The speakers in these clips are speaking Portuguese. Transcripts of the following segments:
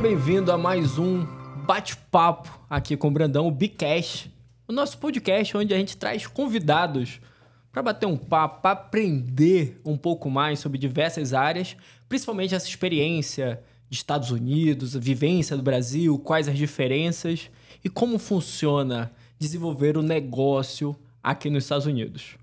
bem-vindo a mais um bate-papo aqui com o Brandão, o Bicast, o nosso podcast onde a gente traz convidados para bater um papo, para aprender um pouco mais sobre diversas áreas, principalmente essa experiência de Estados Unidos, a vivência do Brasil, quais as diferenças e como funciona desenvolver o negócio aqui nos Estados Unidos.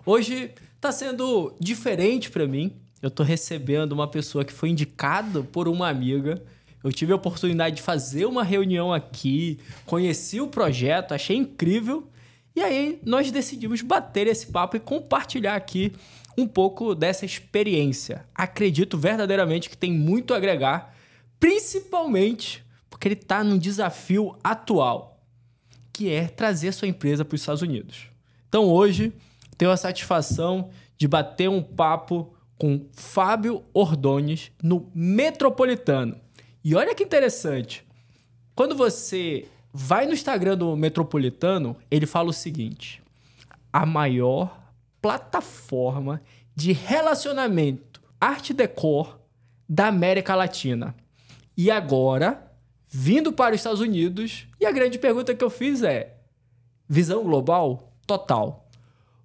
Hoje está sendo diferente para mim. Eu estou recebendo uma pessoa que foi indicada por uma amiga. Eu tive a oportunidade de fazer uma reunião aqui, conheci o projeto, achei incrível. E aí nós decidimos bater esse papo e compartilhar aqui um pouco dessa experiência. Acredito verdadeiramente que tem muito a agregar, principalmente porque ele está num desafio atual, que é trazer sua empresa para os Estados Unidos. Então hoje tenho a satisfação de bater um papo com Fábio Ordones no Metropolitano. E olha que interessante, quando você vai no Instagram do Metropolitano, ele fala o seguinte: a maior plataforma de relacionamento arte decor da América Latina. E agora, vindo para os Estados Unidos, e a grande pergunta que eu fiz é: visão global? Total.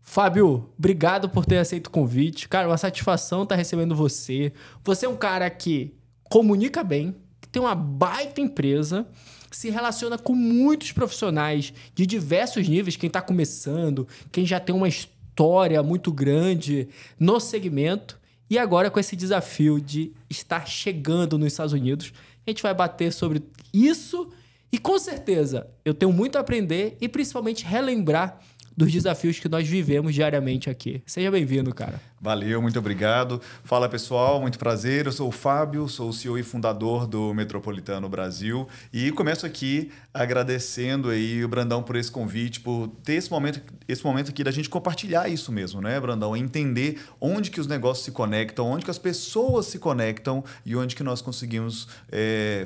Fábio, obrigado por ter aceito o convite. Cara, uma satisfação estar recebendo você. Você é um cara que comunica bem, que tem uma baita empresa, se relaciona com muitos profissionais de diversos níveis, quem está começando, quem já tem uma história muito grande no segmento, e agora com esse desafio de estar chegando nos Estados Unidos, a gente vai bater sobre isso e com certeza eu tenho muito a aprender e principalmente relembrar dos desafios que nós vivemos diariamente aqui. Seja bem-vindo, cara. Valeu, muito obrigado. Fala, pessoal, muito prazer. Eu sou o Fábio, sou o CEO e fundador do Metropolitano Brasil e começo aqui agradecendo aí o Brandão por esse convite, por ter esse momento aqui da gente compartilhar isso mesmo, né, Brandão? Entender onde que os negócios se conectam, onde que as pessoas se conectam e onde que nós conseguimos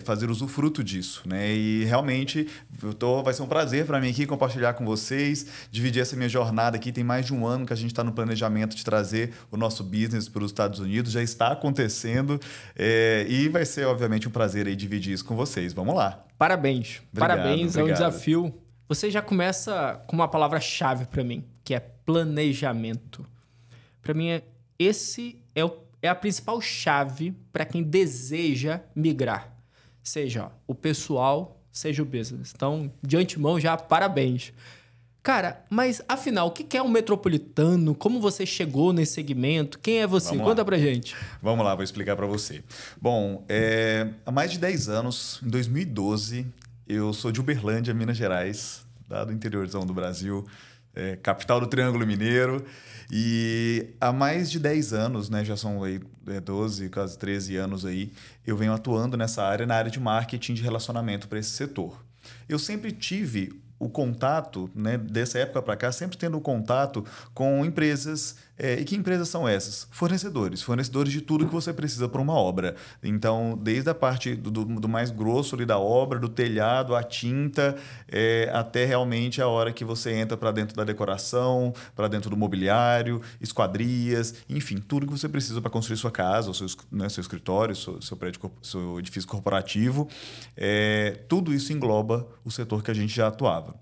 fazer usufruto disso, né? E realmente vai ser um prazer para mim aqui compartilhar com vocês, dividir essa minha jornada aqui. Tem mais de um ano que a gente está no planejamento de trazer o nosso business para os Estados Unidos, já está acontecendo e vai ser, obviamente, um prazer aí dividir isso com vocês. Vamos lá. Parabéns. Obrigado, Parabéns, obrigado. É um desafio. Você já começa com uma palavra-chave para mim, que é planejamento. Para mim, esse é a principal chave para quem deseja migrar. Seja o pessoal, seja o business. Então, de antemão, já parabéns. Cara, mas afinal, o que é um metropolitano? Como você chegou nesse segmento? Quem é você? Conta pra gente. Vamos lá, vou explicar para você. Bom, há mais de 10 anos, em 2012, eu sou de Uberlândia, Minas Gerais, lá do interiorzão do Brasil, capital do Triângulo Mineiro. E há mais de 10 anos, né, já são aí, 12, quase 13 anos aí, eu venho atuando nessa área, na área de marketing de relacionamento para esse setor. Eu sempre tive o contato, né, dessa época para cá, sempre tendo contato com empresas. E que empresas são essas? Fornecedores de tudo que você precisa para uma obra. Então, desde a parte do mais grosso ali da obra, do telhado, a tinta, até realmente a hora que você entra para dentro da decoração, para dentro do mobiliário, esquadrias, enfim, tudo que você precisa para construir sua casa, seu escritório, seu prédio, seu edifício corporativo. Tudo isso engloba o setor que a gente já atuava.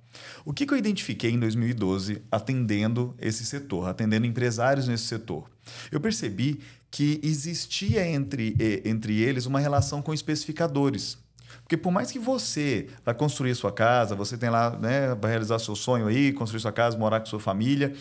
O que eu identifiquei em 2012 atendendo esse setor, atendendo empresários nesse setor? Eu percebi que existia entre eles uma relação com especificadores. Porque por mais que você vai construir a sua casa, você tem lá, né, vai realizar seu sonho aí, construir sua casa, morar com sua família,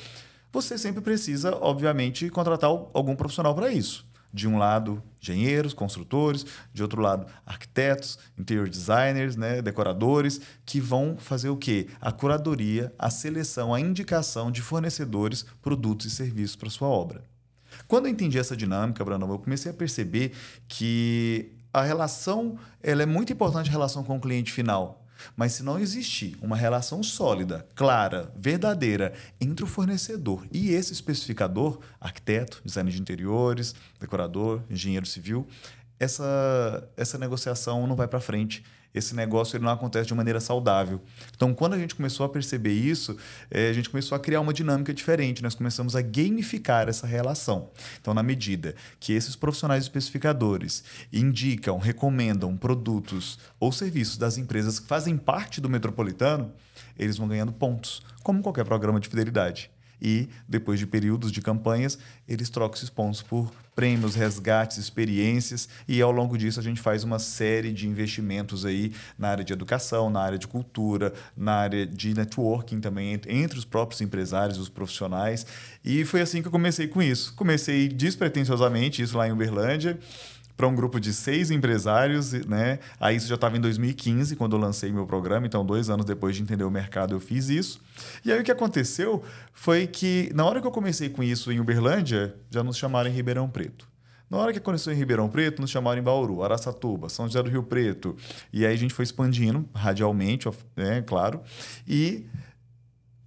você sempre precisa, obviamente, contratar algum profissional para isso. De um lado, engenheiros, construtores, de outro lado, arquitetos, interior designers, né, decoradores, que vão fazer o quê? A curadoria, a seleção, a indicação de fornecedores, produtos e serviços para sua obra. Quando eu entendi essa dinâmica, Brandão, eu comecei a perceber que a relação, ela é muito importante, a relação com o cliente final. Mas se não existir uma relação sólida, clara, verdadeira entre o fornecedor e esse especificador, arquiteto, designer de interiores, decorador, engenheiro civil, essa negociação não vai para frente. esse negócio ele não acontece de maneira saudável. Então, quando a gente começou a perceber isso, a gente começou a criar uma dinâmica diferente. Nós começamos a gamificar essa relação. Então, na medida que esses profissionais especificadores indicam, recomendam produtos ou serviços das empresas que fazem parte do Metropolitano, eles vão ganhando pontos, como qualquer programa de fidelidade. E, depois de períodos de campanhas, eles trocam esses pontos por prêmios, resgates, experiências. E, ao longo disso, a gente faz uma série de investimentos aí na área de educação, na área de cultura, na área de networking também, entre os próprios empresários, os profissionais. E foi assim que eu comecei com isso. Comecei despretensiosamente, isso lá em Uberlândia, para um grupo de 6 empresários, né? Aí isso já estava em 2015, quando eu lancei meu programa. Então, 2 anos depois de entender o mercado, eu fiz isso. E aí o que aconteceu foi que, na hora que eu comecei com isso em Uberlândia, já nos chamaram em Ribeirão Preto. Na hora que aconteceu em Ribeirão Preto, nos chamaram em Bauru, Araçatuba, São José do Rio Preto. E aí a gente foi expandindo radialmente, né? Claro. E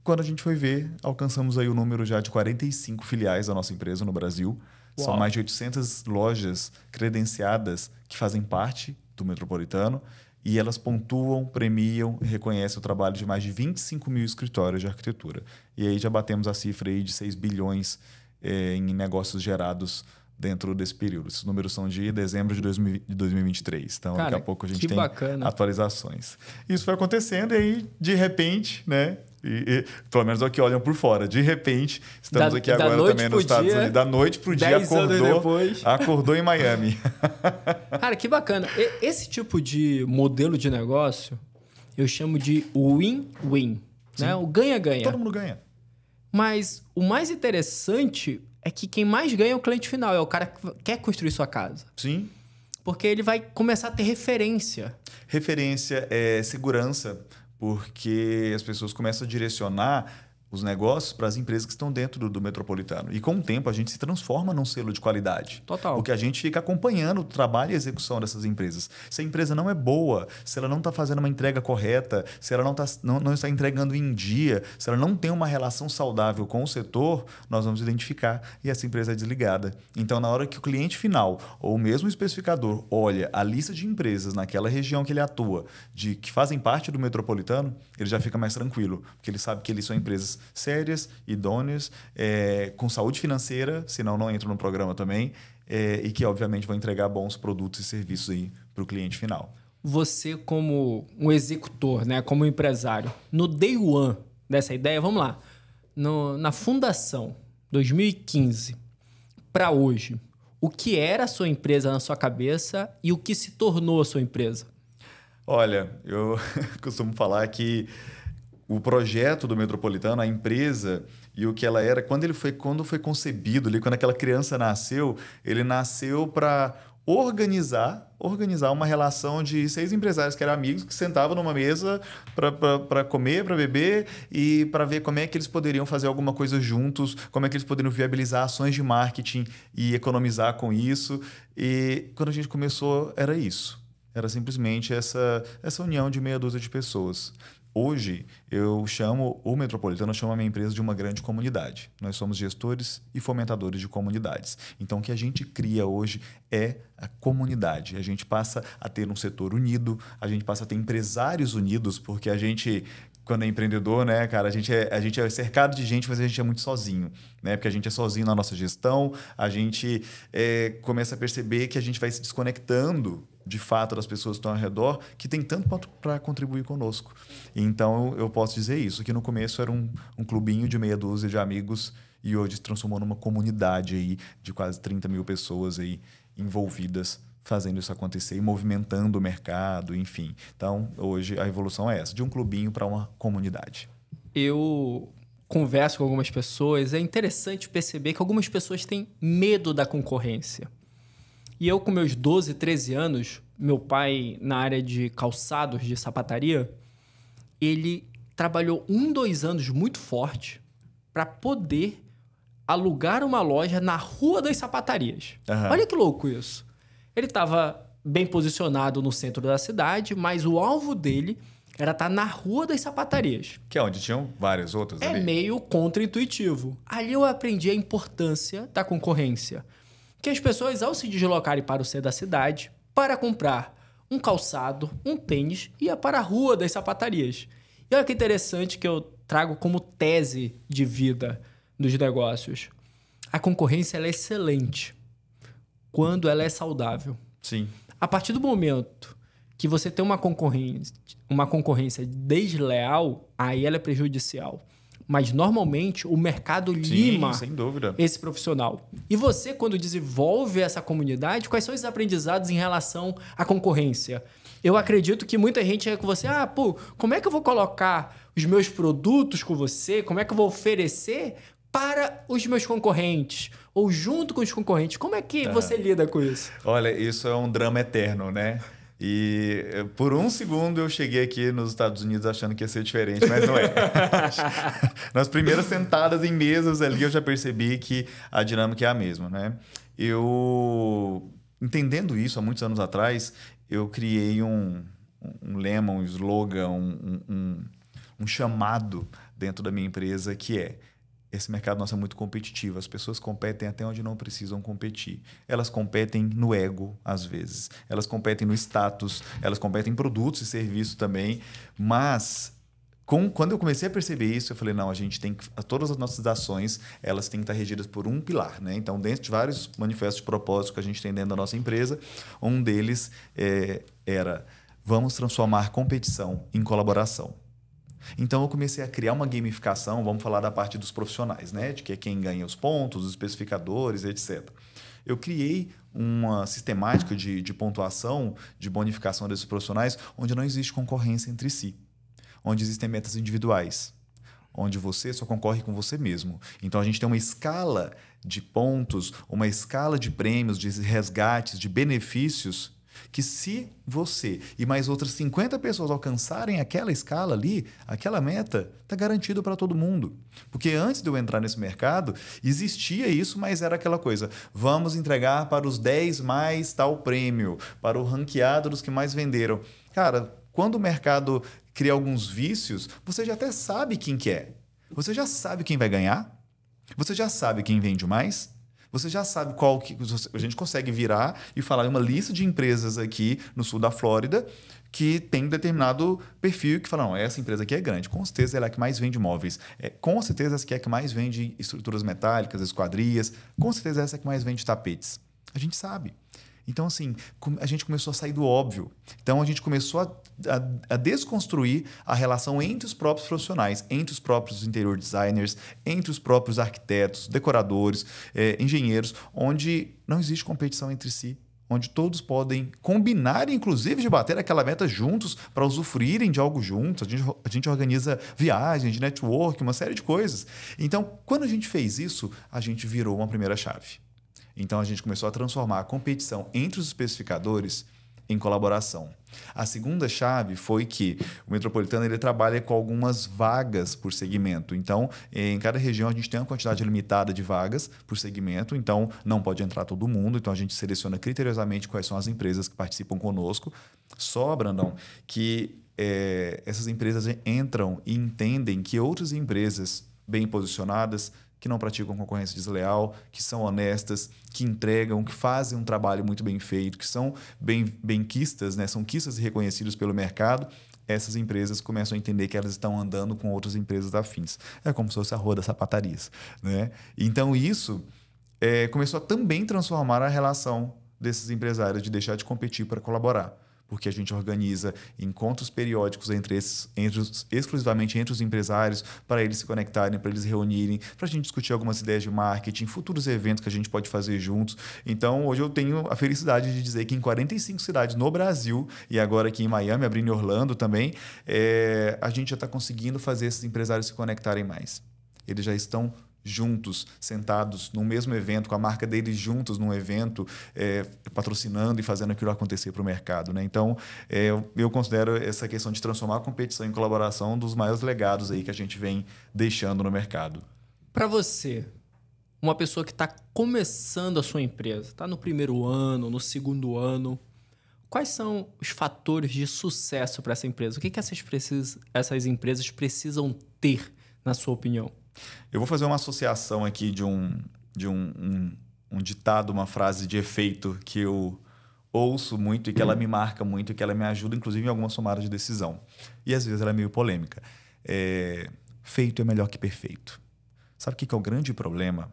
quando a gente foi ver, alcançamos aí o número já de 45 filiais da nossa empresa no Brasil. Uau. São mais de 800 lojas credenciadas que fazem parte do Metropolitano e elas pontuam, premiam e reconhecem o trabalho de mais de 25 mil escritórios de arquitetura. E aí já batemos a cifra aí de 6 bilhões em negócios gerados dentro desse período. Esses números são de dezembro de 2023. Então, Cara, daqui a pouco a gente tem bacana. atualizações. Isso foi acontecendo e aí, de repente, né? Pelo menos é o que olham por fora. De repente, estamos aqui agora também nos Estados Unidos. Da noite para o dia, acordou em Miami. Cara, que bacana. Esse tipo de modelo de negócio, eu chamo de win-win. Né? O ganha-ganha. Todo mundo ganha. Mas o mais interessante é que quem mais ganha é o cliente final. É o cara que quer construir sua casa. Sim. Porque ele vai começar a ter referência. Referência é segurança. Porque as pessoas começam a direcionar os negócios para as empresas que estão dentro do metropolitano. E com o tempo a gente se transforma num selo de qualidade. Total. Porque a gente fica acompanhando o trabalho e a execução dessas empresas. Se a empresa não é boa, se ela não está fazendo uma entrega correta, se ela não está entregando em dia, se ela não tem uma relação saudável com o setor, nós vamos identificar e essa empresa é desligada. Então, na hora que o cliente final ou mesmo o especificador olha a lista de empresas naquela região que ele atua, que fazem parte do metropolitano, ele já fica mais tranquilo, porque ele sabe que eles são empresas sérias, idôneas, com saúde financeira, senão não entram no programa também, e que, obviamente, vão entregar bons produtos e serviços aí para o cliente final. Você, como um executor, né, como um empresário, no day one dessa ideia, vamos lá, na fundação, 2015, para hoje, o que era a sua empresa na sua cabeça e o que se tornou a sua empresa? Olha, eu costumo falar que o projeto do Metropolitano, a empresa e o que ela era, quando foi concebido, quando aquela criança nasceu, ele nasceu para organizar uma relação de 6 empresários que eram amigos, que sentavam numa mesa para comer, para beber e para ver como é que eles poderiam fazer alguma coisa juntos, como é que eles poderiam viabilizar ações de marketing e economizar com isso. E quando a gente começou, era isso. Era simplesmente essa união de meia dúzia de pessoas. Hoje, eu chamo o Metropolitano, eu chamo a minha empresa de uma grande comunidade. Nós somos gestores e fomentadores de comunidades. Então, o que a gente cria hoje é a comunidade. A gente passa a ter um setor unido, a gente passa a ter empresários unidos, porque a gente, quando é empreendedor, né, cara, a gente é cercado de gente, mas a gente é muito sozinho, né? Porque a gente é sozinho na nossa gestão, a gente começa a perceber que a gente vai se desconectando de fato das pessoas que estão ao redor, que tem tanto para contribuir conosco. Então, eu posso dizer isso, que no começo era um clubinho de meia dúzia de amigos e hoje se transformou numa comunidade aí de quase 30 mil pessoas aí envolvidas fazendo isso acontecer e movimentando o mercado, enfim. Então, hoje a evolução é essa, de um clubinho para uma comunidade. Eu converso com algumas pessoas, é interessante perceber que algumas pessoas têm medo da concorrência. E eu, com meus 12, 13 anos, meu pai, na área de calçados, de sapataria, ele trabalhou 2 anos muito forte para poder alugar uma loja na Rua das Sapatarias. Uhum. Olha que louco isso. Ele estava bem posicionado no centro da cidade, mas o alvo dele era estar na Rua das Sapatarias. Que é onde tinham várias outras ali. É meio contra-intuitivo. Ali eu aprendi a importância da concorrência. Que as pessoas, ao se deslocarem para o centro da cidade, para comprar um calçado, um tênis e ia para a rua das sapatarias. E olha que interessante que eu trago como tese de vida dos negócios. A concorrência ela é excelente quando ela é saudável. Sim. A partir do momento que você tem uma concorrência desleal, aí ela é prejudicial. Mas, normalmente, o mercado lima sem dúvida. esse profissional. E você, quando desenvolve essa comunidade, quais são os aprendizados em relação à concorrência? Eu acredito que muita gente é com você, como é que eu vou colocar os meus produtos com você? Como é que eu vou oferecer para os meus concorrentes? Ou junto com os concorrentes? Como é que você lida com isso? Olha, isso é um drama eterno, né? E por um segundo eu cheguei aqui nos Estados Unidos achando que ia ser diferente, mas não é. Nas primeiras sentadas em mesas ali eu já percebi que a dinâmica é a mesma, né? Eu, entendendo isso há muitos anos atrás, eu criei um lema, um slogan, um chamado dentro da minha empresa que é: esse mercado nosso é muito competitivo. As pessoas competem até onde não precisam competir. Elas competem no ego, às vezes. Elas competem no status. Elas competem em produtos e serviços também. Mas, quando eu comecei a perceber isso, eu falei, não, a gente tem que... Todas as nossas ações, elas têm que estar regidas por um pilar, né? Então, dentro de vários manifestos de propósito que a gente tem dentro da nossa empresa, um deles era: vamos transformar competição em colaboração. Então, eu comecei a criar uma gamificação, vamos falar da parte dos profissionais, né? De que é quem ganha os pontos, os especificadores, etc. Eu criei uma sistemática de pontuação, de bonificação desses profissionais, onde não existe concorrência entre si, onde existem metas individuais, onde você só concorre com você mesmo. Então, a gente tem uma escala de pontos, uma escala de prêmios, de resgates, de benefícios, que se você e mais outras 50 pessoas alcançarem aquela escala ali, aquela meta, está garantido para todo mundo. Porque antes de eu entrar nesse mercado, existia isso, mas era aquela coisa: vamos entregar para os 10 mais tal prêmio, para o ranqueado dos que mais venderam. Cara, quando o mercado cria alguns vícios, você já até sabe quem que é. Você já sabe quem vai ganhar, você já sabe quem vende mais. Você já sabe qual que... A gente consegue virar e falar uma lista de empresas aqui no sul da Flórida que tem determinado perfil que fala, não, essa empresa aqui é grande, com certeza ela é a que mais vende móveis, com certeza essa aqui é a que mais vende estruturas metálicas, esquadrias, com certeza essa é a que mais vende tapetes. A gente sabe. Então, assim, a gente começou a sair do óbvio. Então, a gente começou a desconstruir a relação entre os próprios profissionais, entre os próprios interior designers, entre os próprios arquitetos, decoradores, engenheiros, onde não existe competição entre si, onde todos podem combinar, inclusive, de bater aquela meta juntos para usufruírem de algo juntos. A gente organiza viagens, de network, uma série de coisas. Então, quando a gente fez isso, a gente virou uma primeira chave. Então, a gente começou a transformar a competição entre os especificadores em colaboração. A segunda chave foi que o Metropolitano ele trabalha com algumas vagas por segmento. Então, em cada região, a gente tem uma quantidade limitada de vagas por segmento. Então, não pode entrar todo mundo. Então, a gente seleciona criteriosamente quais são as empresas que participam conosco. Só, Brandão, que essas empresas entram e entendem que outras empresas bem posicionadas, que não praticam concorrência desleal, que são honestas, que entregam, que fazem um trabalho muito bem feito, que são benquistas, né? São quistas e reconhecidos pelo mercado, essas empresas começam a entender que elas estão andando com outras empresas afins. É como se fosse a rua das sapatarias, né? Então, isso começou a também transformar a relação desses empresários de deixar de competir para colaborar. Porque a gente organiza encontros periódicos exclusivamente entre os empresários, para eles se conectarem, para eles se reunirem, para a gente discutir algumas ideias de marketing, futuros eventos que a gente pode fazer juntos. Então, hoje eu tenho a felicidade de dizer que em 45 cidades no Brasil, e agora aqui em Miami, abrindo em Orlando também, a gente já está conseguindo fazer esses empresários se conectarem mais. Eles já estão juntos, sentados no mesmo evento, com a marca deles juntos num evento, patrocinando e fazendo aquilo acontecer para o mercado, né? Então, eu considero essa questão de transformar a competição em colaboração um dos maiores legados aí que a gente vem deixando no mercado. Para você, uma pessoa que está começando a sua empresa, está no primeiro ano, no segundo ano, quais são os fatores de sucesso para essa empresa? O que essas empresas precisam ter, na sua opinião? Eu vou fazer uma associação aqui de um ditado, uma frase de efeito que eu ouço muito e que ela me marca muito e que ela me ajuda, inclusive, em algumas tomadas de decisão. E às vezes ela é meio polêmica. Feito é melhor que perfeito. Sabe o que é o grande problema?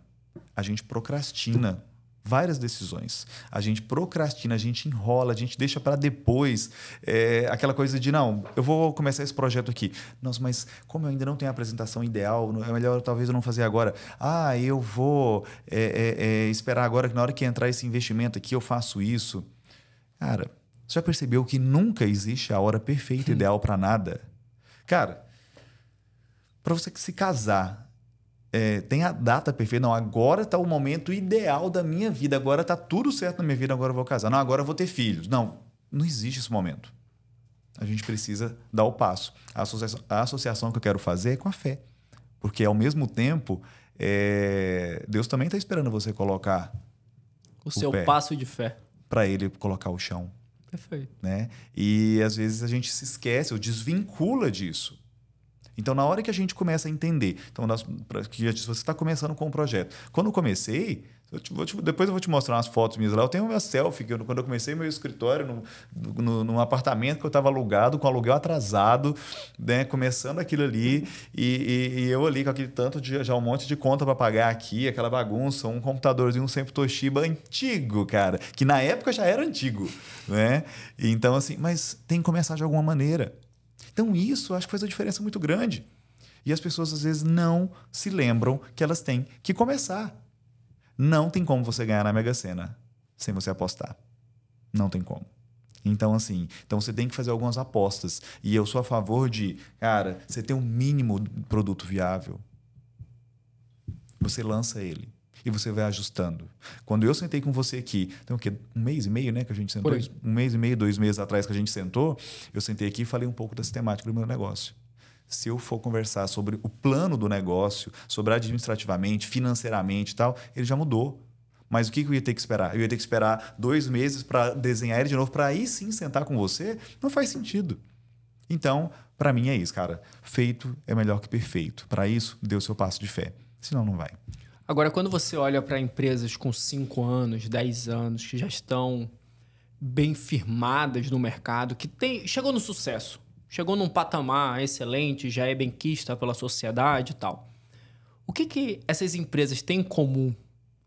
A gente procrastina várias decisões. A gente procrastina, a gente enrola, a gente deixa para depois aquela coisa de, não, eu vou começar esse projeto aqui. Nossa, mas como eu ainda não tenho a apresentação ideal, é melhor talvez eu não fazer agora. Eu vou esperar agora que na hora que entrar esse investimento aqui eu faço isso. Cara, você já percebeu que nunca existe a hora perfeita, ideal para nada? Cara, para você se casar, tem a data perfeita. Não, agora está o momento ideal da minha vida. Agora está tudo certo na minha vida. Agora eu vou casar. Não, agora eu vou ter filhos. Não existe esse momento. A gente precisa dar o passo. A associação que eu quero fazer é com a fé. Porque, ao mesmo tempo, Deus também está esperando você colocar o seu passo de fé. Para Ele colocar o chão. Perfeito. Né? E, às vezes, a gente se esquece ou desvincula disso. Então, na hora que a gente começa a entender, então, que você está começando com um projeto. Quando eu comecei, depois eu vou te mostrar umas fotos minhas lá. Eu tenho uma selfie, que quando eu comecei meu escritório, num apartamento que eu estava alugado, com aluguel atrasado, né, começando aquilo ali, e eu ali com aquele tanto de já um monte de conta para pagar aqui, aquela bagunça, um computadorzinho, sempre Toshiba antigo, cara, que na época já era antigo, né? Então, assim, mas tem que começar de alguma maneira. Então, isso acho que faz uma diferença muito grande. E as pessoas, às vezes, não se lembram que elas têm que começar. Não tem como você ganhar na Mega Sena sem você apostar. Não tem como. Então, assim, você tem que fazer algumas apostas. E eu sou a favor de, cara, você tem um mínimo produto viável. Você lança ele. E você vai ajustando. Quando eu sentei com você aqui, tem o quê? 1 mês e meio, né, que a gente sentou? 1 mês e meio, 2 meses atrás que a gente sentou, eu sentei aqui e falei um pouco da sistemática do meu negócio. Se eu for conversar sobre o plano do negócio, sobre administrativamente, financeiramente e tal, ele já mudou. Mas o que eu ia ter que esperar? Eu ia ter que esperar 2 meses para desenhar ele de novo, para aí sim sentar com você? Não faz sentido. Então, para mim é isso, cara. Feito é melhor que perfeito. Para isso, dê o seu passo de fé. Senão, não vai. Agora, quando você olha para empresas com 5 anos, 10 anos, que já estão bem firmadas no mercado, que chegou no sucesso, chegou num patamar excelente, já é benquista pela sociedade e tal. O que essas empresas têm em comum?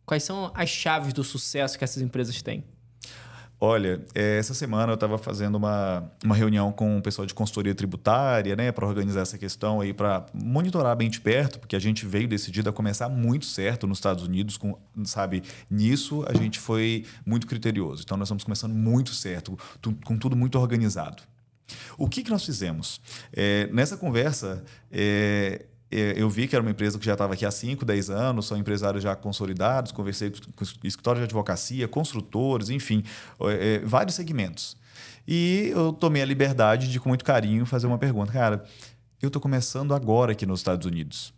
Quais são as chaves do sucesso que essas empresas têm? Olha, essa semana eu estava fazendo uma reunião com o pessoal de consultoria tributária, né, para organizar essa questão aí, para monitorar bem de perto, porque a gente veio decidido a começar muito certo nos Estados Unidos, nisso a gente foi muito criterioso. Então, nós estamos começando muito certo, com tudo muito organizado. O que nós fizemos? Nessa conversa, eu vi que era uma empresa que já estava aqui há 5, 10 anos, são empresários já consolidados, conversei com escritórios de advocacia, construtores, enfim, vários segmentos. E eu tomei a liberdade de, com muito carinho, fazer uma pergunta. Cara, eu estou começando agora aqui nos Estados Unidos.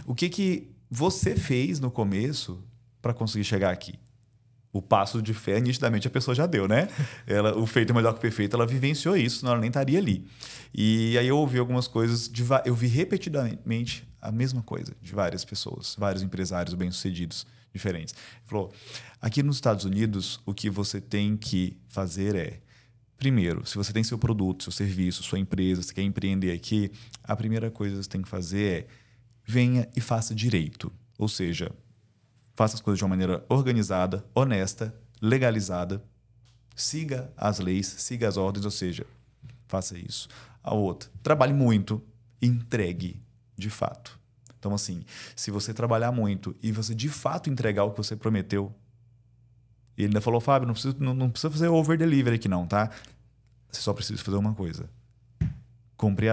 O que você fez no começo para conseguir chegar aqui? O passo de fé, nitidamente, a pessoa já deu, né? O feito é melhor que o perfeito, ela vivenciou isso, senão ela nem estaria ali. E aí eu ouvi algumas coisas, eu vi repetidamente a mesma coisa de várias pessoas, vários empresários bem-sucedidos diferentes. Ele falou, aqui nos Estados Unidos, o que você tem que fazer primeiro, se você tem seu produto, seu serviço, sua empresa, você quer empreender aqui, a primeira coisa que você tem que fazer venha e faça direito. Ou seja, faça as coisas de uma maneira organizada, honesta, legalizada. Siga as leis, siga as ordens, ou seja, faça isso. A outra, trabalhe muito, entregue de fato. Então, assim, se você trabalhar muito e você de fato entregar o que você prometeu, ele ainda falou, Fábio, não precisa fazer over-delivery aqui não, tá? Você só precisa fazer uma coisa.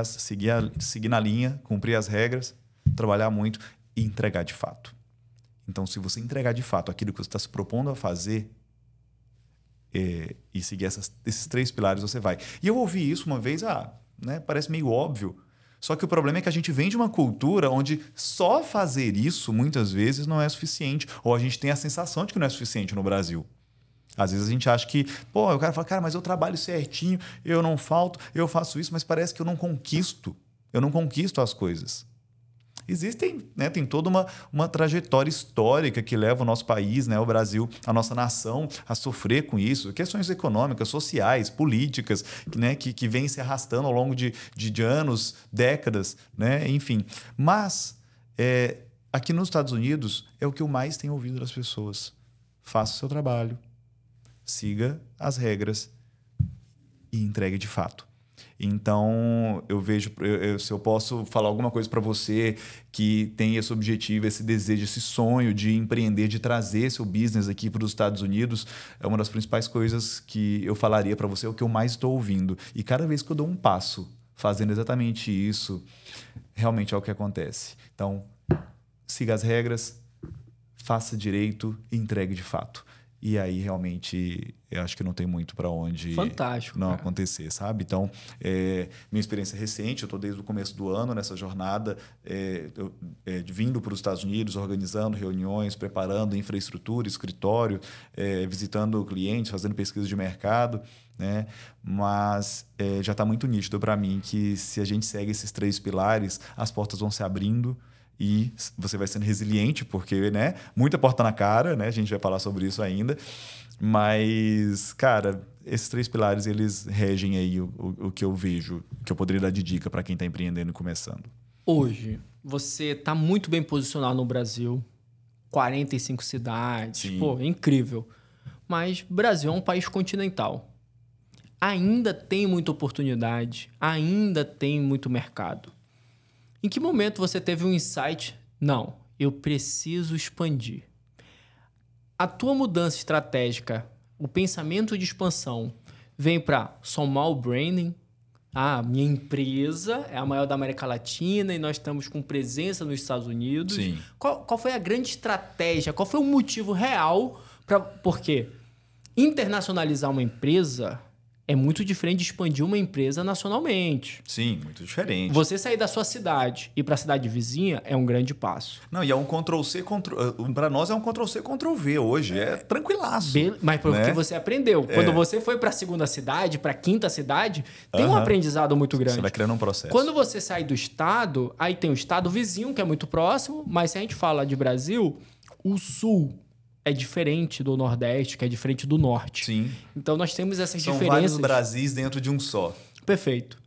Seguir na linha, cumprir as regras, trabalhar muito e entregar de fato. Então, se você entregar de fato aquilo que você está se propondo a fazer e seguir esses 3 pilares, você vai. E eu ouvi isso uma vez, né, parece meio óbvio. Só que o problema é que a gente vem de uma cultura onde só fazer isso, muitas vezes, não é suficiente. Ou a gente tem a sensação de que não é suficiente no Brasil. Às vezes a gente acha que, o cara fala, cara, mas eu trabalho certinho, eu não falto, eu faço isso, mas parece que eu não conquisto as coisas. Existem, né, tem toda uma trajetória histórica que leva o nosso país, né, o Brasil, a nossa nação, a sofrer com isso. Questões econômicas, sociais, políticas, né, que vêm se arrastando ao longo de anos, décadas, né, enfim. Mas aqui nos Estados Unidos é o que eu mais tenho ouvido das pessoas. Faça o seu trabalho, siga as regras e entregue de fato. Então, eu vejo, se eu posso falar alguma coisa para você que tem esse objetivo, esse desejo, esse sonho de empreender, de trazer seu business aqui para os Estados Unidos, é uma das principais coisas que eu falaria para você, é o que eu mais estou ouvindo. E cada vez que eu dou um passo fazendo exatamente isso, realmente é o que acontece. Então, siga as regras, faça direito e entregue de fato. E aí, realmente, eu acho que não tem muito para onde Fantástico, não cara. acontecer, sabe? Então, minha experiência é recente, eu estou desde o começo do ano nessa jornada, vindo para os Estados Unidos, organizando reuniões, preparando infraestrutura, escritório, visitando clientes, fazendo pesquisa de mercado, né? Mas já está muito nítido para mim que se a gente segue esses 3 pilares, as portas vão se abrindo, e você vai sendo resiliente, porque, né, muita porta na cara, né? A gente vai falar sobre isso ainda. Mas, cara, esses 3 pilares, eles regem aí o que eu vejo, que eu poderia dar de dica para quem está empreendendo e começando. Hoje, você está muito bem posicionado no Brasil. 45 cidades. Sim. Pô, é incrível. Mas Brasil é um país continental. Ainda tem muita oportunidade. Ainda tem muito mercado. Em que momento você teve um insight? Não, eu preciso expandir. A tua mudança estratégica, o pensamento de expansão, vem para small branding. Minha empresa é a maior da América Latina e nós estamos com presença nos Estados Unidos. Sim. Qual foi a grande estratégia? Qual foi o motivo real para... Porque internacionalizar uma empresa é muito diferente de expandir uma empresa nacionalmente. Sim, muito diferente. Você sair da sua cidade e ir para a cidade vizinha é um grande passo. Não, e é um Ctrl-C, para nós é um Ctrl-C, Ctrl-V hoje. É tranquilaço. Mas porque né? você aprendeu. Quando você foi para a segunda cidade, para a quinta cidade, tem um aprendizado muito grande. Você vai criando um processo. Quando você sai do estado, aí tem o estado vizinho, que é muito próximo, mas se a gente fala de Brasil, o sul é diferente do Nordeste, que é diferente do Norte. Sim. Então nós temos essas São diferenças. vários Brasis dentro de um só. Perfeito.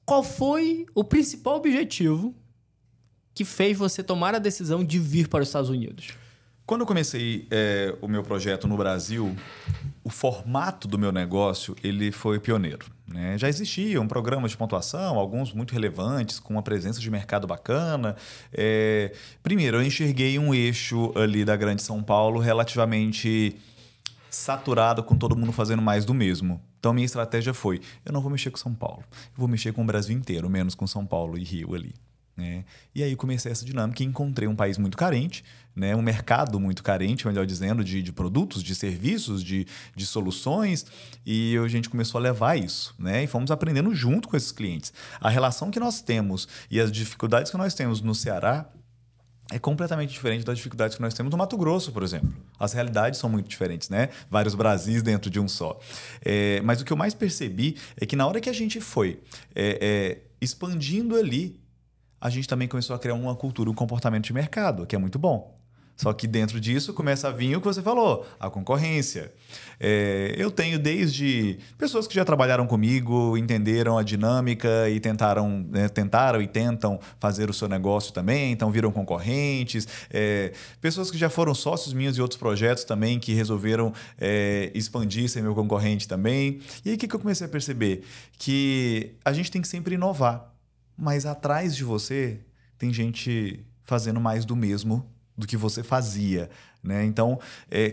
Qual foi o principal objetivo que fez você tomar a decisão de vir para os Estados Unidos? Quando eu comecei o meu projeto no Brasil, o formato do meu negócio ele foi pioneiro. Né? Já existia um programa de pontuação, alguns muito relevantes, com uma presença de mercado bacana. Primeiro, eu enxerguei um eixo ali da Grande São Paulo relativamente saturado, com todo mundo fazendo mais do mesmo. Então, minha estratégia foi, eu não vou mexer com São Paulo, eu vou mexer com o Brasil inteiro, menos com São Paulo e Rio ali. Né? E aí comecei essa dinâmica e encontrei um país muito carente, né? Um mercado muito carente, melhor dizendo, de produtos, de serviços, de soluções, e a gente começou a levar isso, né? E fomos aprendendo junto com esses clientes. A relação que nós temos e as dificuldades que nós temos no Ceará é completamente diferente das dificuldades que nós temos no Mato Grosso, por exemplo. As realidades são muito diferentes, né? Vários Brasis dentro de um só. Mas o que eu mais percebi é que na hora que a gente foi expandindo ali, a gente também começou a criar uma cultura, um comportamento de mercado, que é muito bom. Só que dentro disso começa a vir o que você falou, a concorrência. Eu tenho desde pessoas que já trabalharam comigo, entenderam a dinâmica e tentaram e tentam fazer o seu negócio também, então viram concorrentes. Pessoas que já foram sócios meus de outros projetos também, que resolveram expandir, ser meu concorrente também. E aí o que eu comecei a perceber? Que a gente tem que sempre inovar. Mas atrás de você tem gente fazendo mais do mesmo do que você fazia. Né? Então,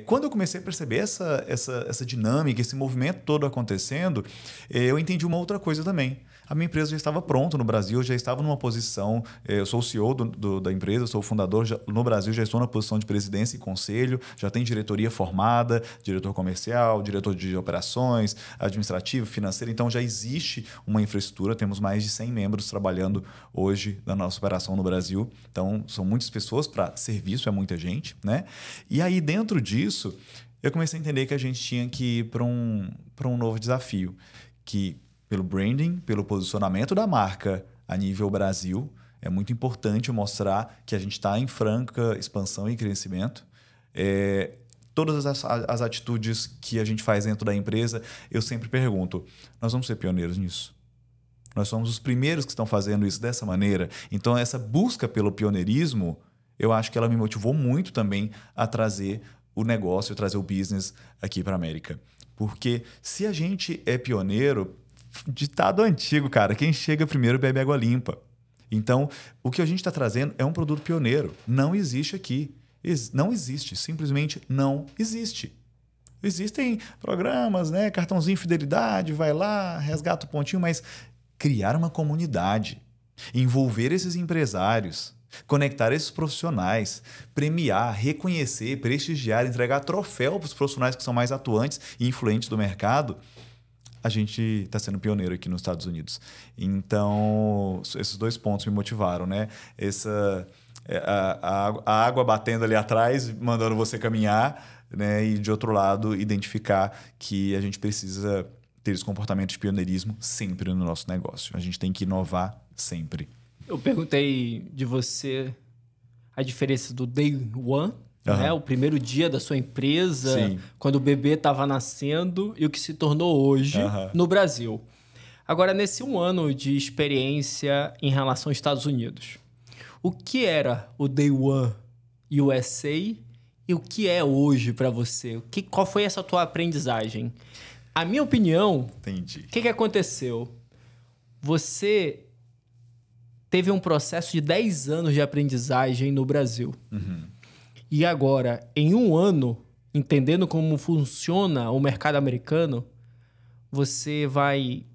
quando eu comecei a perceber essa dinâmica, esse movimento todo acontecendo, eu entendi uma outra coisa também. A minha empresa já estava pronta no Brasil, já estava numa posição... Eu sou o CEO da empresa, sou o fundador. No Brasil já estou na posição de presidência e conselho, já tem diretoria formada, diretor comercial, diretor de operações, administrativo, financeiro. Então já existe uma infraestrutura, temos mais de 100 membros trabalhando hoje na nossa operação no Brasil. Então são muitas pessoas para serviço, é muita gente. Né? E aí dentro disso, eu comecei a entender que a gente tinha que ir para um novo desafio, que... pelo branding, pelo posicionamento da marca a nível Brasil, É muito importante mostrar que a gente está em franca expansão e crescimento. Todas as atitudes que a gente faz dentro da empresa, eu sempre pergunto, nós vamos ser pioneiros nisso? Nós somos os primeiros que estão fazendo isso dessa maneira. Então, essa busca pelo pioneirismo, eu acho que ela me motivou muito também a trazer o negócio, trazer o business aqui para a América. Porque se a gente é pioneiro, ditado antigo, cara, quem chega primeiro bebe água limpa. Então, o que a gente está trazendo é um produto pioneiro. Não existe aqui. Não existe. Simplesmente não existe. Existem programas, né? Cartãozinho fidelidade, vai lá, resgata o pontinho, mas criar uma comunidade, envolver esses empresários, conectar esses profissionais, premiar, reconhecer, prestigiar, entregar troféu para os profissionais que são mais atuantes e influentes do mercado, a gente está sendo pioneiro aqui nos Estados Unidos. Então, esses 2 pontos me motivaram, né? A água batendo ali atrás, mandando você caminhar, né? E, de outro lado, identificar que a gente precisa ter esse comportamento de pioneirismo sempre no nosso negócio. A gente tem que inovar sempre. Eu perguntei de você a diferença do day one, né? O primeiro dia da sua empresa, sim, quando o bebê estava nascendo, e o que se tornou hoje no Brasil. Agora, nesse 1 ano de experiência em relação aos Estados Unidos, o que era o Day One USA e o que é hoje para você? Qual foi essa tua aprendizagem? A minha opinião, entendi. O que aconteceu? Você teve um processo de 10 anos de aprendizagem no Brasil. E agora, em 1 ano, entendendo como funciona o mercado americano, você vai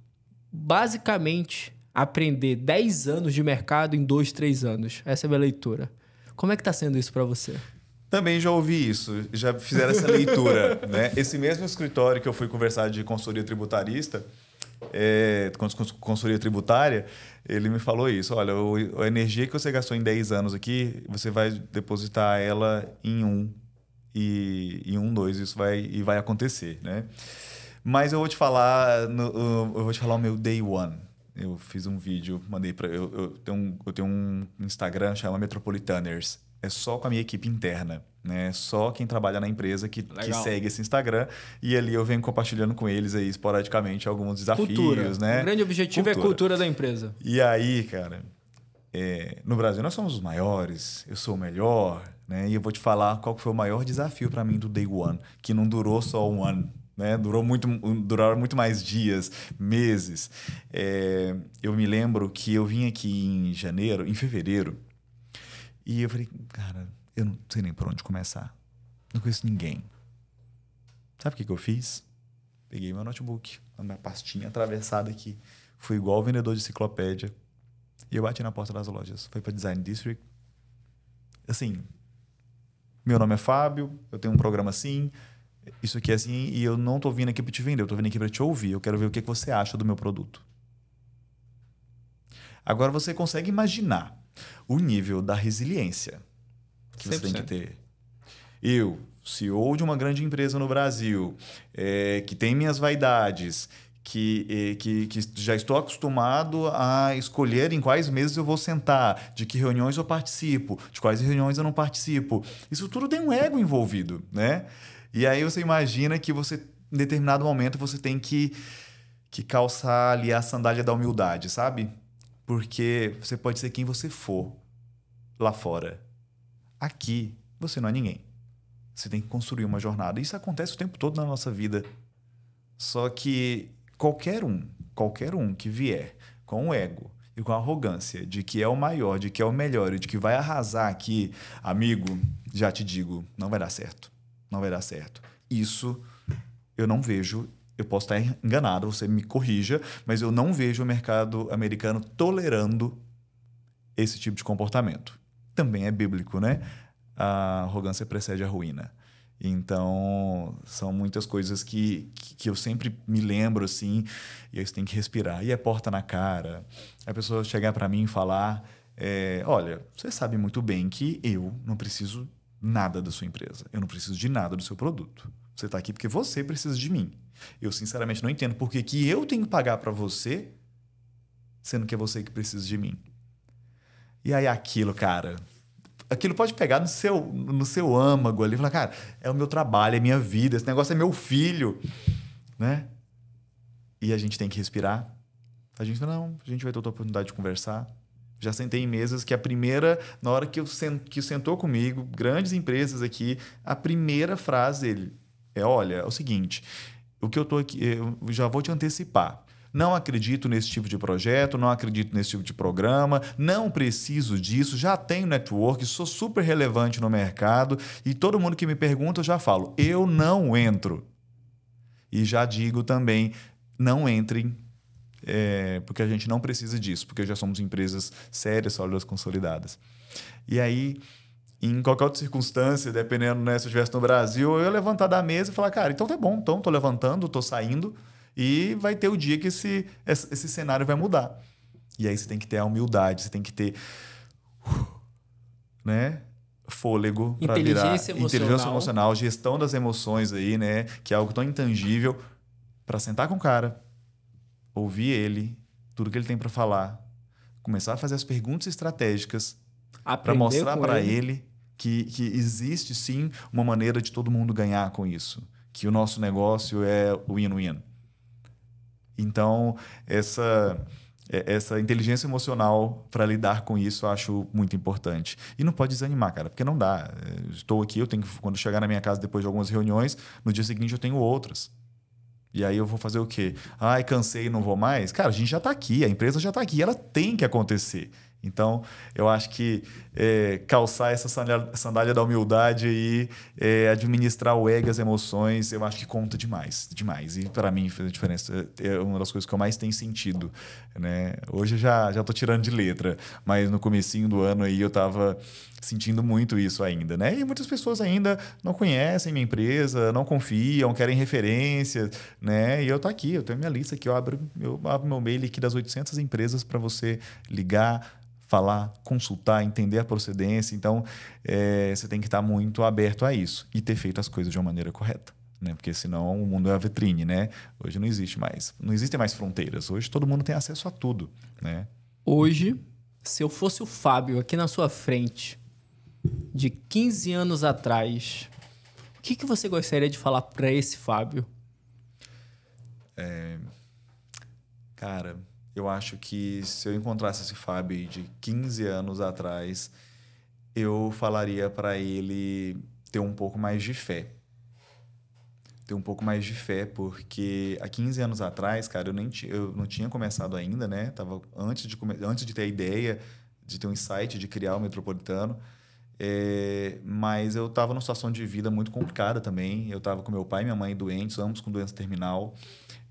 basicamente aprender 10 anos de mercado em 2, 3 anos. Essa é a minha leitura. Como é que está sendo isso para você? Também já ouvi isso, já fizeram essa leitura, né? Esse mesmo escritório que eu fui conversar de consultoria tributarista, consultoria tributária, ele me falou isso. Olha, a energia que você gastou em 10 anos aqui, você vai depositar ela em 1 e em 1, 2, isso vai acontecer, né? Mas eu vou te falar, o meu Day One. Eu fiz um vídeo, mandei para eu tenho um Instagram chama Metropolitaners. É só com a minha equipe interna, né? Só quem trabalha na empresa que segue esse Instagram. E ali eu venho compartilhando com eles aí esporadicamente alguns desafios, cultura, né? O grande objetivo é a cultura da empresa. E aí, cara, no Brasil nós somos os maiores, eu sou o melhor, né? E eu vou te falar qual foi o maior desafio para mim do Day One, que não durou só 1 ano. Né? Duraram muito mais dias, meses. Eu me lembro que eu vim aqui em fevereiro, e eu falei, cara, eu não sei nem por onde começar. Não conheço ninguém. Sabe o que eu fiz? Peguei meu notebook, a minha pastinha atravessada aqui. Fui igual o vendedor de enciclopédia. E eu bati na porta das lojas. Foi para Design District. Assim, meu nome é Fábio, eu tenho um programa assim, isso aqui é assim, e eu não tô vindo aqui para te vender, eu tô vindo aqui para te ouvir. Eu quero ver o que você acha do meu produto. Agora você consegue imaginar o nível da resiliência que 100%. Você tem que ter. Eu, CEO de uma grande empresa no Brasil, que tem minhas vaidades, que já estou acostumado a escolher em quais meses eu vou sentar, de que reuniões eu participo, de quais reuniões eu não participo. Isso tudo tem um ego envolvido, né? E aí você imagina que você, em determinado momento, você tem que calçar ali a sandália da humildade, sabe? Porque você pode ser quem você for lá fora. Aqui, você não é ninguém. Você tem que construir uma jornada. Isso acontece o tempo todo na nossa vida. Só que qualquer um que vier com o ego e com a arrogância de que é o maior, de que é o melhor e de que vai arrasar aqui, amigo, já te digo, não vai dar certo. Não vai dar certo. Isso eu não vejo. Eu posso estar enganado, você me corrija, mas eu não vejo o mercado americano tolerando esse tipo de comportamento. Também é bíblico, né? A arrogância precede a ruína. Então, são muitas coisas que eu sempre me lembro, assim, e aí você tem que respirar. E é porta na cara. A pessoa chegar para mim e falar, olha, você sabe muito bem que eu não preciso nada da sua empresa. Eu não preciso de nada do seu produto. Você está aqui porque você precisa de mim. Eu, sinceramente, não entendo por que eu tenho que pagar para você, sendo que é você que precisa de mim. E aí aquilo, cara, aquilo pode pegar no seu âmago ali e falar, cara, é o meu trabalho, é minha vida, esse negócio é meu filho, né? E a gente tem que respirar. A gente fala, não, a gente vai ter outra oportunidade de conversar. Já sentei em mesas que na hora que sentou comigo, grandes empresas aqui, a primeira frase dele olha, é o seguinte, o que eu tô aqui, eu já vou te antecipar. Não acredito nesse tipo de projeto, não acredito nesse tipo de programa, não preciso disso, já tenho network, sou super relevante no mercado e todo mundo que me pergunta eu já falo, eu não entro. E já digo também, não entrem, porque a gente não precisa disso, porque já somos empresas sérias, sólidas, consolidadas. E aí, em qualquer outra circunstância, dependendo, né, se eu estivesse no Brasil, eu ia levantar da mesa e falar, cara, então tá bom, então tô levantando, tô saindo, e vai ter o dia que esse cenário vai mudar. E aí você tem que ter a humildade, você tem que ter né, fôlego para virar inteligência emocional, gestão das emoções aí, né, que é algo tão intangível, para sentar com o cara, ouvir ele, tudo que ele tem para falar, começar a fazer as perguntas estratégicas para mostrar para ele que existe sim uma maneira de todo mundo ganhar com isso, que o nosso negócio é win-win. Então, essa inteligência emocional para lidar com isso eu acho muito importante. E não pode desanimar, cara, porque não dá. Estou aqui, quando chegar na minha casa depois de algumas reuniões, no dia seguinte eu tenho outras. E aí eu vou fazer o quê? Ai, cansei e não vou mais? Cara, a gente já está aqui, a empresa já está aqui, ela tem que acontecer. Então, eu acho que calçar essa sandália da humildade e administrar o ego e as emoções, eu acho que conta demais, demais. E para mim fez a diferença. É uma das coisas que eu mais tenho sentido, né? Hoje eu já estou tirando de letra, mas no comecinho do ano aí eu estava sentindo muito isso ainda, né? E muitas pessoas ainda não conhecem minha empresa, não confiam, querem referências, né? E eu tô aqui, eu tenho minha lista aqui, eu abro meu mail aqui das 800 empresas para você ligar, falar, consultar, entender a procedência. Então, você tem que estar muito aberto a isso e ter feito as coisas de uma maneira correta, né? Porque senão o mundo é uma vitrine, né? Hoje não existem mais fronteiras. Hoje todo mundo tem acesso a tudo, né? Hoje, se eu fosse o Fábio aqui na sua frente, de 15 anos atrás, o que você gostaria de falar para esse Fábio? Cara, eu acho que se eu encontrasse esse Fábio de 15 anos atrás, eu falaria para ele ter um pouco mais de fé. Ter um pouco mais de fé, porque há 15 anos atrás, cara, eu não tinha começado ainda, né? Tava antes de ter a ideia, de ter um insight, de criar o Metropolitano. Mas eu estava numa situação de vida muito complicada também. Eu estava com meu pai e minha mãe doentes, ambos com doença terminal.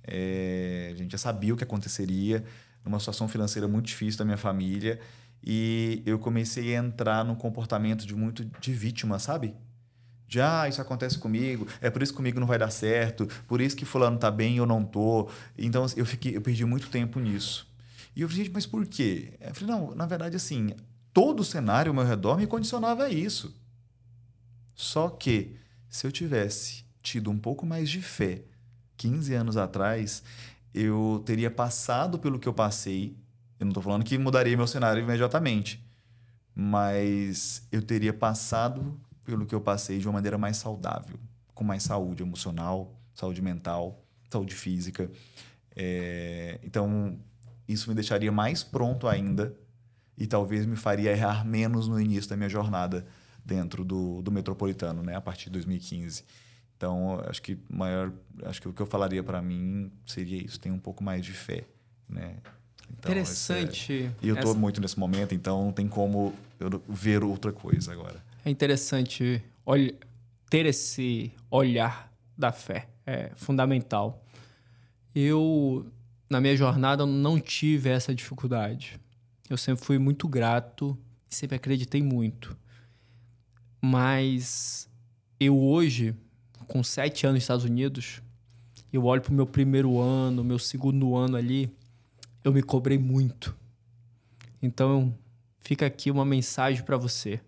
A gente já sabia o que aconteceria, numa situação financeira muito difícil da minha família. E eu comecei a entrar num comportamento de vítima, sabe? Isso acontece comigo, é por isso que comigo não vai dar certo, por isso que fulano tá bem e eu não tô. Então eu perdi muito tempo nisso. E eu falei, mas por quê? Eu falei, não, na verdade, assim, todo o cenário ao meu redor me condicionava a isso. Só que, se eu tivesse tido um pouco mais de fé 15 anos atrás, eu teria passado pelo que eu passei. Eu não estou falando que mudaria meu cenário imediatamente, mas eu teria passado pelo que eu passei de uma maneira mais saudável, com mais saúde emocional, saúde mental, saúde física. Então, isso me deixaria mais pronto ainda e talvez me faria errar menos no início da minha jornada dentro do Metropolitano, né? A partir de 2015. Então, acho que o que eu falaria para mim seria isso, ter um pouco mais de fé, né? Então, interessante. E eu estou muito nesse momento, então não tem como eu ver outra coisa agora. É interessante ter esse olhar da fé, é fundamental. Eu, na minha jornada, não tive essa dificuldade. Eu sempre fui muito grato e sempre acreditei muito. Mas eu hoje, com 7 anos nos Estados Unidos, eu olho para o meu primeiro ano, meu segundo ano ali, eu me cobrei muito. Então, fica aqui uma mensagem para você.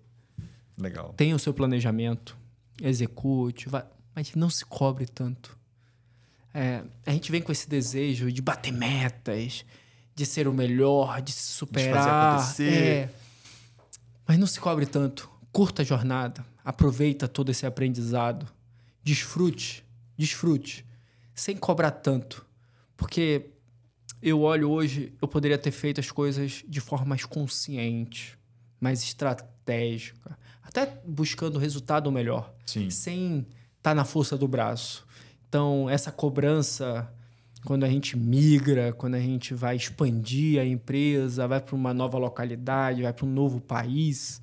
Legal. Tenha o seu planejamento, execute, mas não se cobre tanto. A gente vem com esse desejo de bater metas, de ser o melhor, de se superar. De fazer acontecer. Mas não se cobre tanto. Curta a jornada. Aproveita todo esse aprendizado. Desfrute. Desfrute. Sem cobrar tanto. Porque eu olho hoje, eu poderia ter feito as coisas de forma mais consciente, mais estratégica. Até buscando resultado melhor. Sim. Sem estar na força do braço. Então, essa cobrança, quando a gente migra, quando a gente vai expandir a empresa, vai para uma nova localidade, vai para um novo país,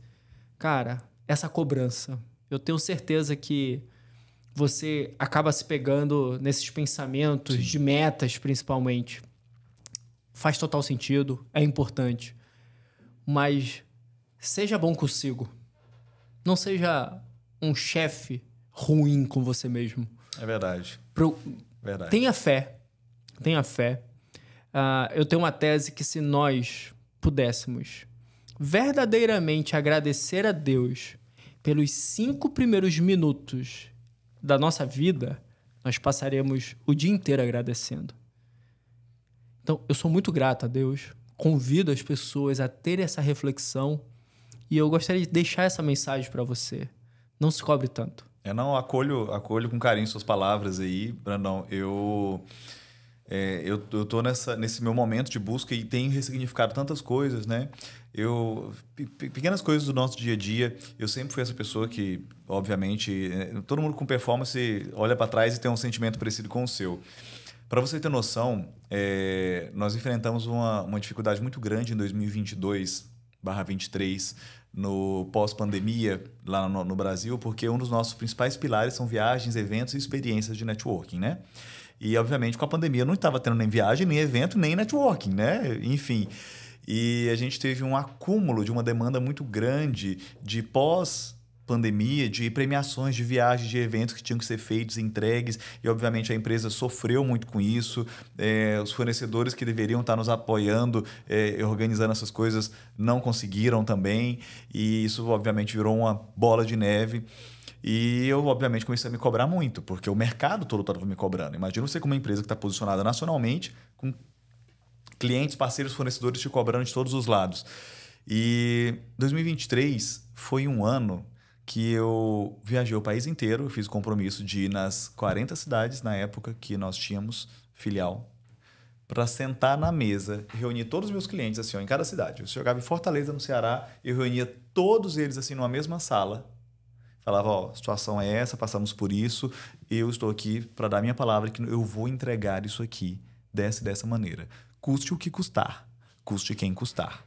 cara, essa cobrança, eu tenho certeza que você acaba se pegando nesses pensamentos de metas, principalmente. Faz total sentido, é importante. Mas seja bom consigo. Não seja um chefe ruim com você mesmo. É verdade. Verdade. Tenha fé. Tenha fé. Eu tenho uma tese que se nós pudéssemos verdadeiramente agradecer a Deus pelos 5 primeiros minutos da nossa vida, nós passaremos o dia inteiro agradecendo. Então, eu sou muito grato a Deus. Convido as pessoas a terem essa reflexão e eu gostaria de deixar essa mensagem para você. Não se cobre tanto. Não, acolho com carinho suas palavras aí, Brandão. Eu tô nesse meu momento de busca e tenho ressignificado tantas coisas, né? Pequenas coisas do nosso dia a dia. Eu sempre fui essa pessoa que, obviamente, todo mundo com performance olha para trás e tem um sentimento parecido com o seu. Para você ter noção, nós enfrentamos uma dificuldade muito grande em 2022/23, no pós-pandemia lá no Brasil, porque um dos nossos principais pilares são viagens, eventos e experiências de networking, né? E, obviamente, com a pandemia não estava tendo nem viagem, nem evento, nem networking, né? Enfim, e a gente teve um acúmulo de uma demanda muito grande de pós-pandemia, de premiações de viagens, de eventos que tinham que ser feitos, entregues, e, obviamente, a empresa sofreu muito com isso. Os fornecedores que deveriam estar nos apoiando, organizando essas coisas, não conseguiram também, e isso, obviamente, virou uma bola de neve. E eu, obviamente, comecei a me cobrar muito, porque o mercado todo estava me cobrando. Imagina você como uma empresa que está posicionada nacionalmente, com clientes, parceiros, fornecedores te cobrando de todos os lados. E 2023 foi um ano que eu viajei o país inteiro, eu fiz o compromisso de ir nas 40 cidades na época que nós tínhamos filial, para sentar na mesa, reunir todos os meus clientes assim, em cada cidade. Eu chegava em Fortaleza, no Ceará, eu reunia todos eles assim numa mesma sala. Falava, a situação é essa, passamos por isso, eu estou aqui para dar minha palavra que eu vou entregar isso aqui dessa maneira. Custe o que custar, custe quem custar.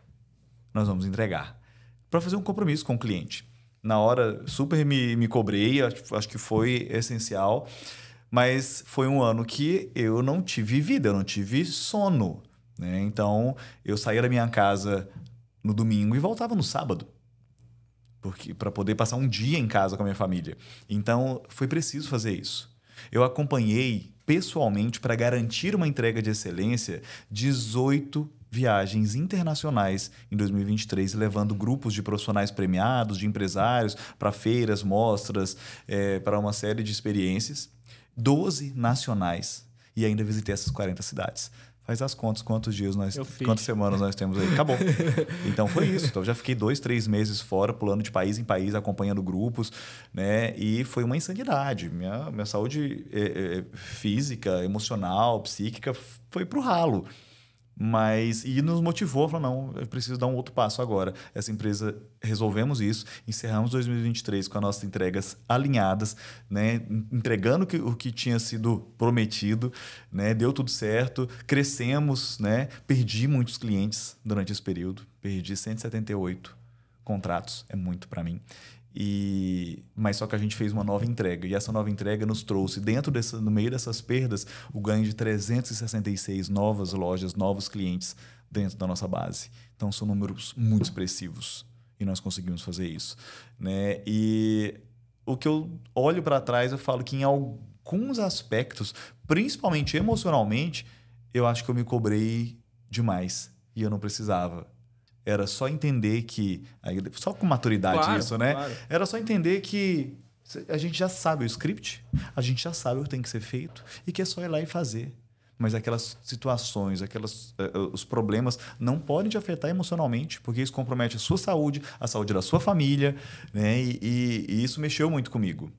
Nós vamos entregar. Para fazer um compromisso com o cliente. Na hora, super me cobrei, acho que foi essencial, mas foi um ano que eu não tive vida, eu não tive sono, né? Então, eu saía da minha casa no domingo e voltava no sábado, para poder passar um dia em casa com a minha família. Então, foi preciso fazer isso. Eu acompanhei pessoalmente, para garantir uma entrega de excelência, 18 viagens internacionais em 2023, levando grupos de profissionais premiados, de empresários, para feiras, mostras, para uma série de experiências. 12 nacionais. E ainda visitei essas 40 cidades. Faz as contas, quantas semanas nós temos aí. Acabou. Então foi isso. Então já fiquei 2, 3 meses fora, pulando de país em país, acompanhando grupos, né? E foi uma insanidade. Minha saúde física, emocional, psíquica foi pro ralo. E nos motivou, falou, não, eu preciso dar um outro passo agora. Essa empresa, resolvemos isso, encerramos 2023 com as nossas entregas alinhadas, né? Entregando o que tinha sido prometido, né? Deu tudo certo, crescemos, né? Perdi muitos clientes durante esse período, perdi 178 contratos, é muito para mim. Mas só que a gente fez uma nova entrega, e essa nova entrega nos trouxe, no meio dessas perdas, o ganho de 366 novas lojas, novos clientes dentro da nossa base. Então são números muito expressivos e nós conseguimos fazer isso, né? E o que eu olho para trás, eu falo que em alguns aspectos, principalmente emocionalmente, eu acho que eu me cobrei demais e eu não precisava. Era só entender que... Só com maturidade, claro, isso, né? Claro. Era só entender que a gente já sabe o script, a gente já sabe o que tem que ser feito e que é só ir lá e fazer. mas aquelas situações, os problemas não podem te afetar emocionalmente, porque isso compromete a sua saúde, a saúde da sua família, né? E isso mexeu muito comigo.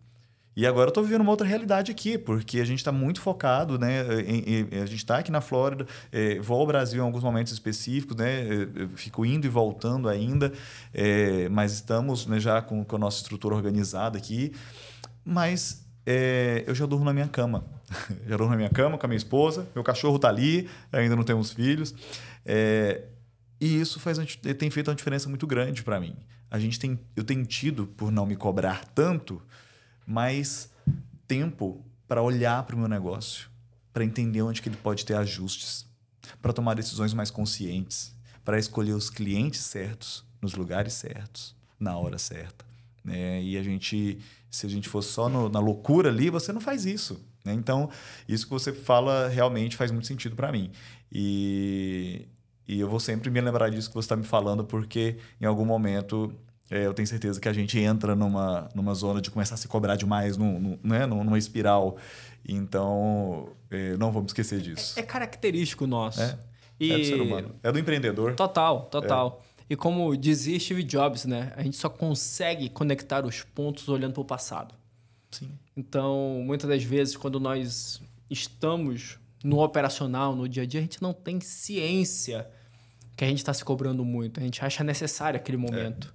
E agora eu estou vivendo uma outra realidade aqui, porque a gente está muito focado, né? A gente está aqui na Flórida, vou ao Brasil em alguns momentos específicos, né? Fico indo e voltando ainda, mas estamos, né, já com a nossa estrutura organizada aqui. Mas eu já durmo na minha cama. Já durmo na minha cama com a minha esposa, meu cachorro está ali, ainda não temos filhos. E isso tem feito uma diferença muito grande para mim. Eu tenho tido, por não me cobrar tanto, mais tempo para olhar para o meu negócio, para entender onde que ele pode ter ajustes, para tomar decisões mais conscientes, para escolher os clientes certos, nos lugares certos, na hora certa. E se a gente fosse só na loucura ali, você não faz isso. Né? Então, isso que você fala realmente faz muito sentido para mim. E eu vou sempre me lembrar disso que você está me falando, porque em algum momento eu tenho certeza que a gente entra numa zona de começar a se cobrar demais, né? Numa espiral. Então, não vamos esquecer disso. É característico nosso. É do ser humano. É do empreendedor. Total. E como dizia Steve Jobs, né? A gente só consegue conectar os pontos olhando para o passado. Sim. Então, muitas das vezes, quando nós estamos no operacional, no dia a dia, a gente não tem ciência que a gente está se cobrando muito. A gente acha necessário aquele momento.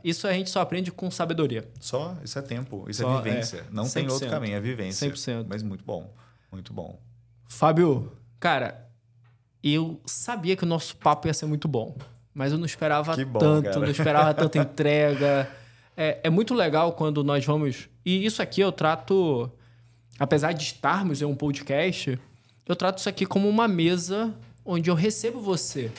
Isso a gente só aprende com sabedoria. Isso é tempo, isso é vivência. Não 100%, tem outro caminho, é vivência. 100%. Mas muito bom, muito bom. Fábio, cara, eu sabia que o nosso papo ia ser muito bom, mas eu não esperava tanto, não esperava tanta entrega. É muito legal quando nós vamos... E isso aqui eu trato, apesar de estarmos em um podcast, eu trato isso aqui como uma mesa onde eu recebo você.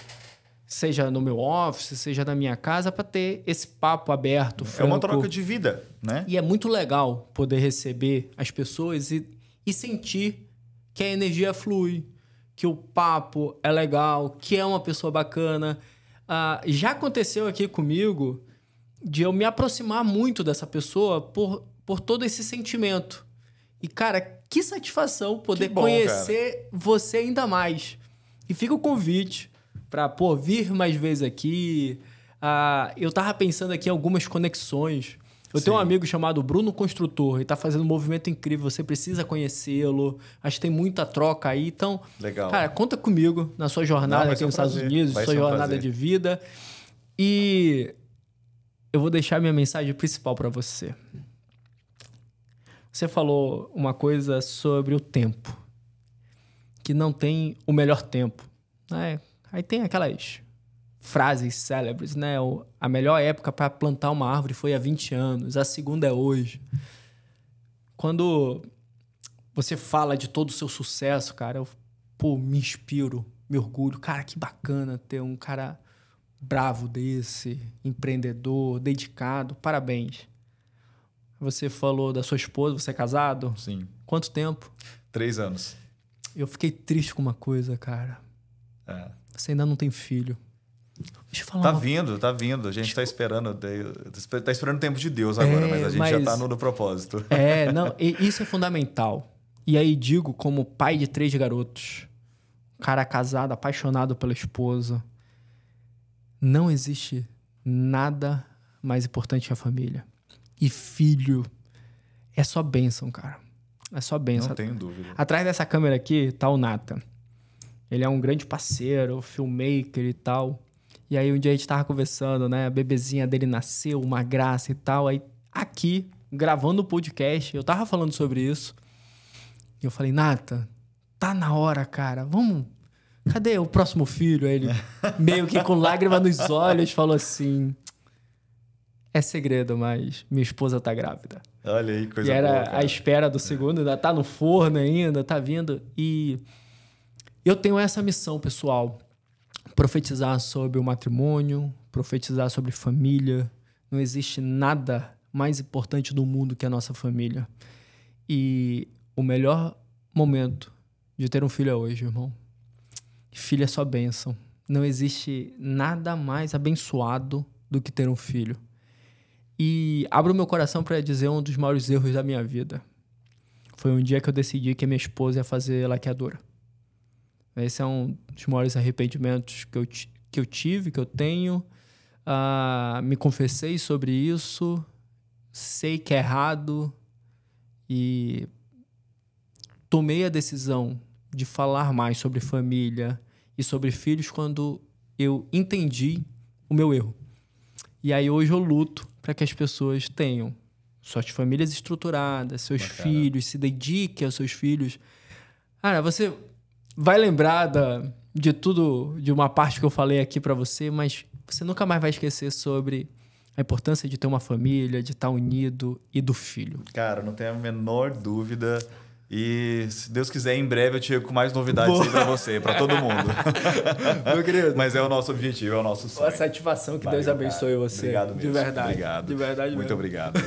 Seja no meu office, seja na minha casa, para ter esse papo aberto, franco. É uma troca de vida, né? E é muito legal poder receber as pessoas e sentir que a energia flui, que o papo é legal, que é uma pessoa bacana. Já aconteceu aqui comigo de eu me aproximar muito dessa pessoa por todo esse sentimento. E, cara, que satisfação poder conhecer você ainda mais. E fica o convite para vir mais vezes aqui. Eu tava pensando aqui em algumas conexões. Eu tenho um amigo chamado Bruno Construtor. Ele tá fazendo um movimento incrível. Você precisa conhecê-lo. Acho que tem muita troca aí. Então, legal. Cara, conta comigo na sua jornada aqui nos Estados Unidos, sua jornada de vida. E eu vou deixar minha mensagem principal para você. Você falou uma coisa sobre o tempo. Que não tem o melhor tempo. Né? Aí tem aquelas frases célebres, né? A melhor época para plantar uma árvore foi há 20 anos, a segunda é hoje. Quando você fala de todo o seu sucesso, cara, eu me inspiro, me orgulho. Cara, que bacana ter um cara bravo desse, empreendedor, dedicado. Parabéns. Você falou da sua esposa, você é casado? Sim. Quanto tempo? 3 anos. Eu fiquei triste com uma coisa, cara. Você ainda não tem filho. Deixa eu falar Tá vindo. A gente tá esperando. Tá esperando o tempo de Deus agora, mas a gente já tá no propósito. Isso é fundamental. E aí digo, como pai de 3 garotos, cara casado, apaixonado pela esposa, não existe nada mais importante que a família. E filho é só bênção, cara. É só bênção. Não tenho dúvida. Atrás dessa câmera aqui tá o Nathan. Ele é um grande parceiro, filmmaker e tal. E aí um dia a gente tava conversando, né? A bebezinha dele nasceu, uma graça e tal. Aí aqui, gravando o podcast, eu tava falando sobre isso. E eu falei, Nathan, tá na hora, cara. Vamos... Cadê o próximo filho? Aí ele, meio que com lágrima nos olhos, falou assim... É segredo, mas minha esposa tá grávida. Olha aí, coisa boa. E era boa, a espera do segundo, ainda tá no forno ainda, tá vindo. E eu tenho essa missão, pessoal. Profetizar sobre o matrimônio, profetizar sobre família. Não existe nada mais importante do mundo que a nossa família. E o melhor momento de ter um filho é hoje, irmão. Filho é só bênção. Não existe nada mais abençoado do que ter um filho. E abro meu coração para dizer um dos maiores erros da minha vida. foi um dia que eu decidi que a minha esposa ia fazer laqueadora. Esse é um dos maiores arrependimentos que eu tive, que eu tenho. Me confessei sobre isso, sei que é errado e tomei a decisão de falar mais sobre família e sobre filhos quando eu entendi o meu erro. E aí hoje eu luto para que as pessoas tenham suas famílias estruturadas, seus filhos, se dediquem aos seus filhos. Cara, você vai lembrar de tudo, de uma parte que eu falei aqui para você, mas você nunca mais vai esquecer sobre a importância de ter uma família, de estar unido e do filho. Cara, não tenho a menor dúvida. E, se Deus quiser, em breve eu chego com mais novidades aí pra você, pra todo mundo. Meu querido. Mas é o nosso objetivo, é o nosso sonho. A satisfação que Deus abençoe você. Obrigado mesmo. De verdade. Obrigado. De verdade Muito mesmo. obrigado.